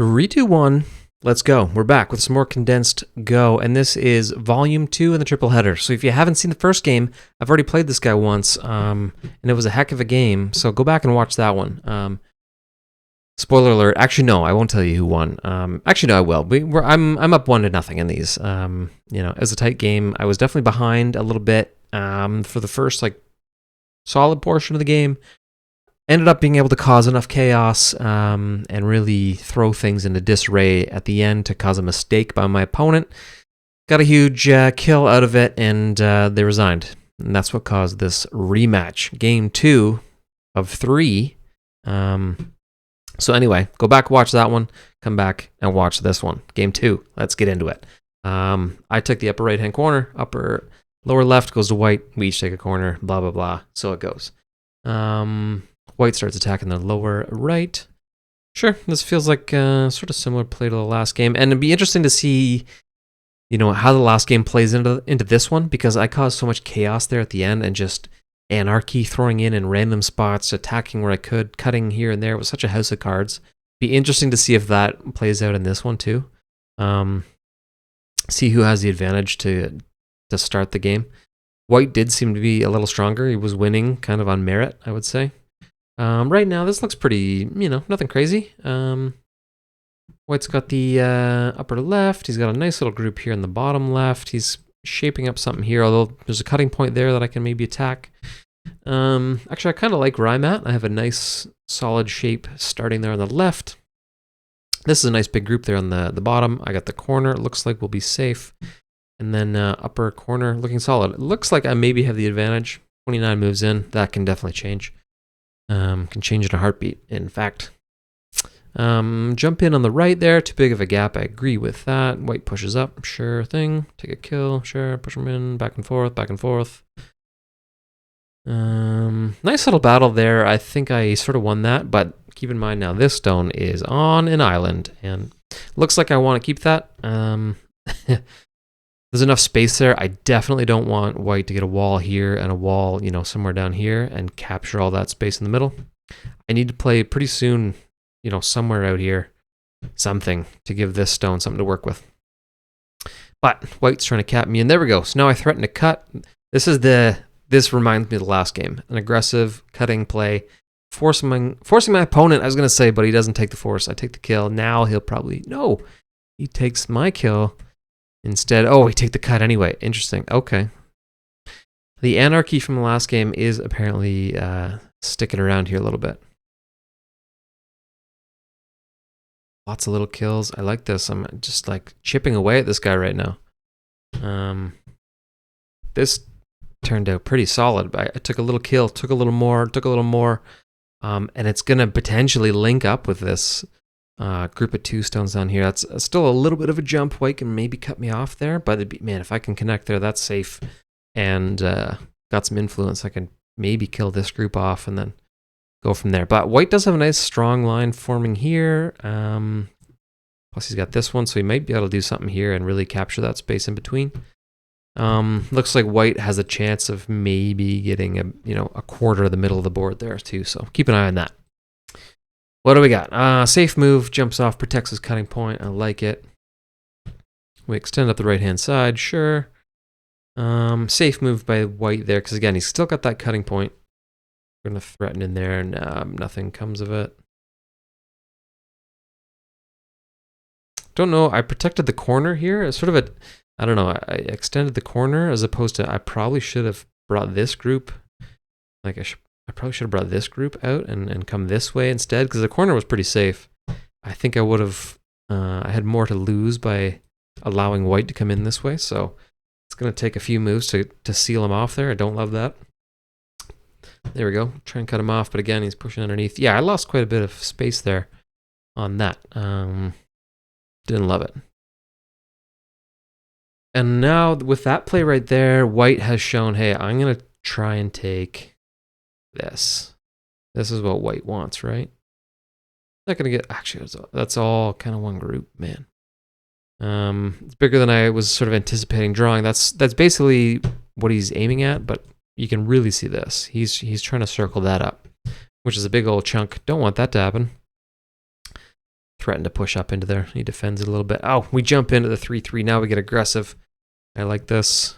3, 2, 1. Let's go. We're back with some more condensed Go, and this is Volume 2 in the triple header. So if you haven't seen the first game, I've already played this guy once, and it was a heck of a game, so go back and watch that one. Spoiler alert. Actually, no, I won't tell you who won. Actually, no, I will. I'm up 1-0 in these. It was a tight game. I was definitely behind a little bit for the first solid portion of the game. Ended up being able to cause enough chaos and really throw things into disarray at the end to cause a mistake by my opponent. Got a huge kill out of it, and they resigned. And that's what caused this rematch. Game 2 of 3. So anyway, go back, watch that one, come back and watch this one. Game 2. Let's get into it. I took the upper right-hand corner, lower left goes to white. We each take a corner, blah, blah, blah. So it goes. White starts attacking the lower right. Sure, this feels like sort of similar play to the last game. And it'd be interesting to see, how the last game plays into this one, because I caused so much chaos there at the end and just anarchy, throwing in random spots, attacking where I could, cutting here and there. It was such a house of cards. Be interesting to see if that plays out in this one too. See who has the advantage to start the game. White did seem to be a little stronger. He was winning kind of on merit, I would say. Right now, this looks pretty, nothing crazy. White's got the upper left. He's got a nice little group here in the bottom left. He's shaping up something here, although there's a cutting point there that I can maybe attack. Actually, I kind of like where I'm at. I have a nice solid shape starting there on the left. This is a nice big group there on the bottom. I got the corner. It looks like we'll be safe. And then upper corner looking solid. It looks like I maybe have the advantage. 29 moves in. That can definitely change. Can change in a heartbeat, in fact. Jump in on the right there. Too big of a gap. I agree with that. White pushes up. Sure thing. Take a kill. Sure. Push him in. Back and forth. Back and forth. Nice little battle there. I think I sort of won that, but keep in mind now this stone is on an island, and looks like I want to keep that. There's enough space there. I definitely don't want white to get a wall here and a wall, somewhere down here and capture all that space in the middle. I need to play pretty soon, somewhere out here, something to give this stone something to work with. But white's trying to cap me, and there we go. So now I threaten to cut. This reminds me of the last game. An aggressive cutting play, forcing my opponent, I was going to say, but he doesn't take the force. I take the kill. Now he'll probably, no, he takes my kill. Instead, he take the cut anyway. Interesting. Okay. The anarchy from the last game is apparently sticking around here a little bit. Lots of little kills. I like this. I'm just chipping away at this guy right now. This turned out pretty solid. I took a little kill, took a little more, and it's going to potentially link up with this group of 2 stones down here. That's still a little bit of a jump. White can maybe cut me off there, but if I can connect there, that's safe. And got some influence. I can maybe kill this group off and then go from there. But white does have a nice strong line forming here. Plus he's got this one, so he might be able to do something here and really capture that space in between. Looks like white has a chance of maybe getting a quarter of the middle of the board there too. So keep an eye on that. What do we got? Safe move, jumps off, protects his cutting point. I like it. We extend up the right-hand side, sure. Safe move by white there, because again, he's still got that cutting point. We're going to threaten in there, and nothing comes of it. Don't know, I protected the corner here. It's sort of I don't know, I extended the corner as opposed to, I probably should have brought this group. I probably should have brought this group out and come this way instead, because the corner was pretty safe. I think I would have, I had more to lose by allowing white to come in this way, so it's going to take a few moves to seal him off there. I don't love that. There we go. Try and cut him off, but again, he's pushing underneath. Yeah, I lost quite a bit of space there on that. Didn't love it. And now with that play right there, white has shown, hey, I'm going to try and take this. This is what white wants, right? Not going to get, actually, that's all kind of one group, man. It's bigger than I was sort of anticipating drawing. That's basically what he's aiming at, but you can really see this. He's trying to circle that up, which is a big old chunk. Don't want that to happen. threaten to push up into there. He defends it a little bit. Oh, we jump into the 3-3. Now we get aggressive. I like this.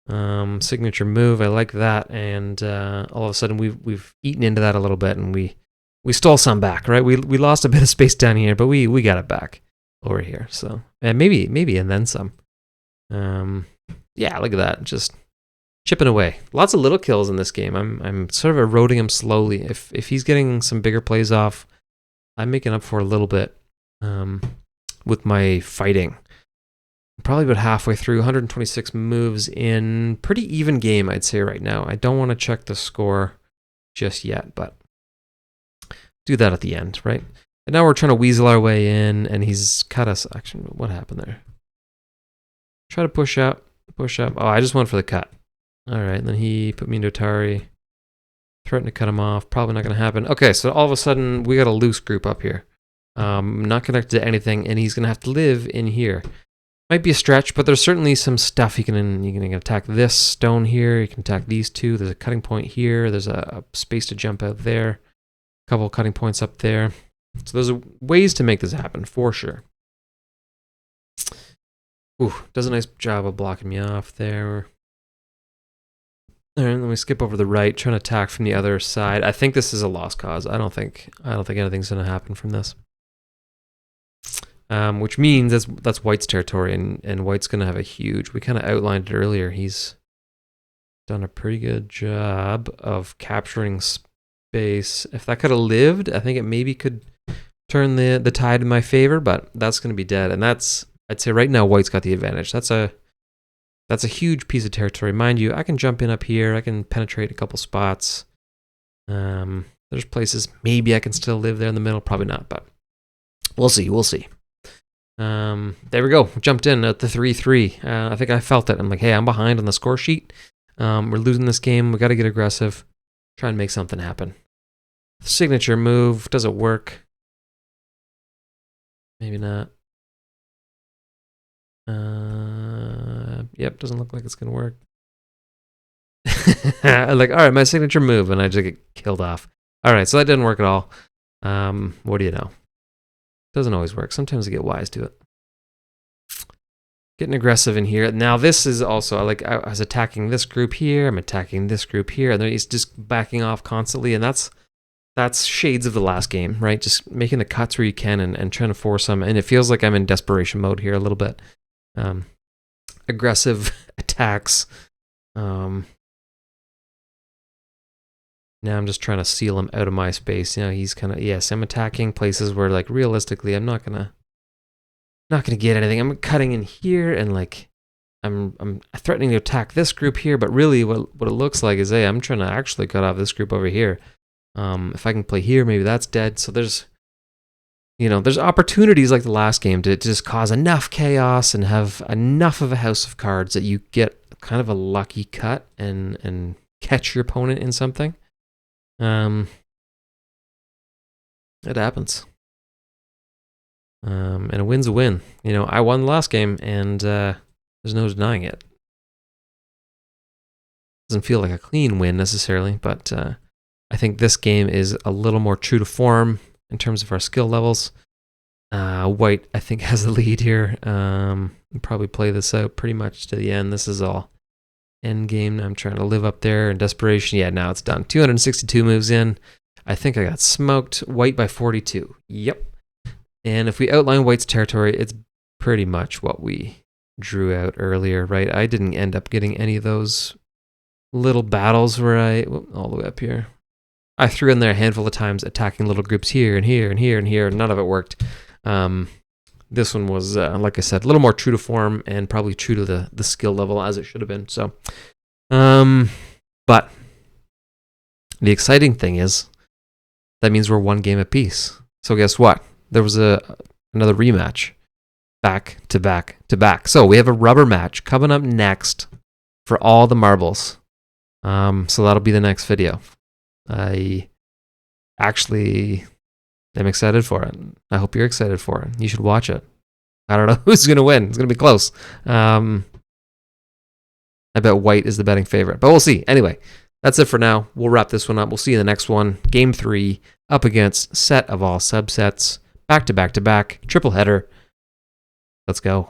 Signature move. I like that. And all of a sudden we've eaten into that a little bit, and we stole some back, right? We lost a bit of space down here, but we got it back over here. So and maybe and then some. Yeah, look at that. Just chipping away. Lots of little kills in this game. I'm sort of eroding him slowly. If he's getting some bigger plays off, I'm making up for a little bit with my fighting. Probably about halfway through, 126 moves in. Pretty even game, I'd say right now. I don't want to check the score just yet, but do that at the end, right? And now we're trying to weasel our way in, and he's cut us. Actually, what happened there? Try to push up. Oh, I just went for the cut. All right, and then he put me into Atari. Threatened to cut him off. Probably not going to happen. Okay, so all of a sudden, we got a loose group up here. Not connected to anything, and he's going to have to live in here. Might be a stretch, but there's certainly some stuff you can attack this stone here. You can attack these two. There's a cutting point here. There's a space to jump out there. A couple of cutting points up there. So there's ways to make this happen for sure. Ooh, does a nice job of blocking me off there. All right, let me skip over the right, trying to attack from the other side. I think this is a lost cause. I don't think anything's going to happen from this. Which means that's White's territory, and White's going to have a huge... We kind of outlined it earlier. He's done a pretty good job of capturing space. If that could have lived, I think it maybe could turn the tide in my favor, but that's going to be dead. And that's... I'd say right now White's got the advantage. That's a huge piece of territory. Mind you, I can jump in up here. I can penetrate a couple spots. There's places maybe I can still live there in the middle. Probably not, but we'll see. There we go. Jumped in at the 3-3. I think I felt it. I'm like, hey, I'm behind on the score sheet. We're losing this game. We got to get aggressive. Try and make something happen. Signature move. Does it work? Maybe not. Yep, doesn't look like it's gonna work. I'm like, all right, my signature move, and I just get killed off. All right, so that didn't work at all. What do you know? Doesn't always work. Sometimes I get wise to it. Getting aggressive in here. Now this is also, I was attacking this group here. I'm attacking this group here, and then he's just backing off constantly, and that's shades of the last game, right? Just making the cuts where you can and trying to force them. And it feels like I'm in desperation mode here a little bit. Aggressive attacks. Now I'm just trying to seal him out of my space. You know, he's kind of, yes, I'm attacking places where, like, realistically, I'm not gonna get anything. I'm cutting in here, and like I'm threatening to attack this group here, but really what it looks like is, hey, I'm trying to actually cut off this group over here. If I can play here, maybe that's dead. So there's opportunities like the last game to just cause enough chaos and have enough of a house of cards that you get kind of a lucky cut and catch your opponent in something. It happens. And a win's a win. You know, I won the last game, and there's no denying it. Doesn't feel like a clean win necessarily, but I think this game is a little more true to form in terms of our skill levels. White, I think, has the lead here. We'll probably play this out pretty much to the end. This is all end game. I'm trying to live up there in desperation. Yeah, now it's done. 262 moves in. I think I got smoked. White by 42. Yep. And if we outline White's territory, it's pretty much what we drew out earlier, right? I didn't end up getting any of those little battles where all the way up here. I threw in there a handful of times attacking little groups here and here and here and here, and none of it worked. This one was, like I said, a little more true to form and probably true to the skill level as it should have been. So, but the exciting thing is that means we're one game apiece. So guess what? There was another rematch, back to back to back. So we have a rubber match coming up next for all the marbles. So that'll be the next video. I actually am excited for it. I hope you're excited for it. You should watch it. I don't know who's going to win. It's going to be close. I bet White is the betting favorite, but we'll see. Anyway, that's it for now. We'll wrap this one up. We'll see you in the next one. Game 3 up against Set of All Subsets back to back to back, triple header. Let's go.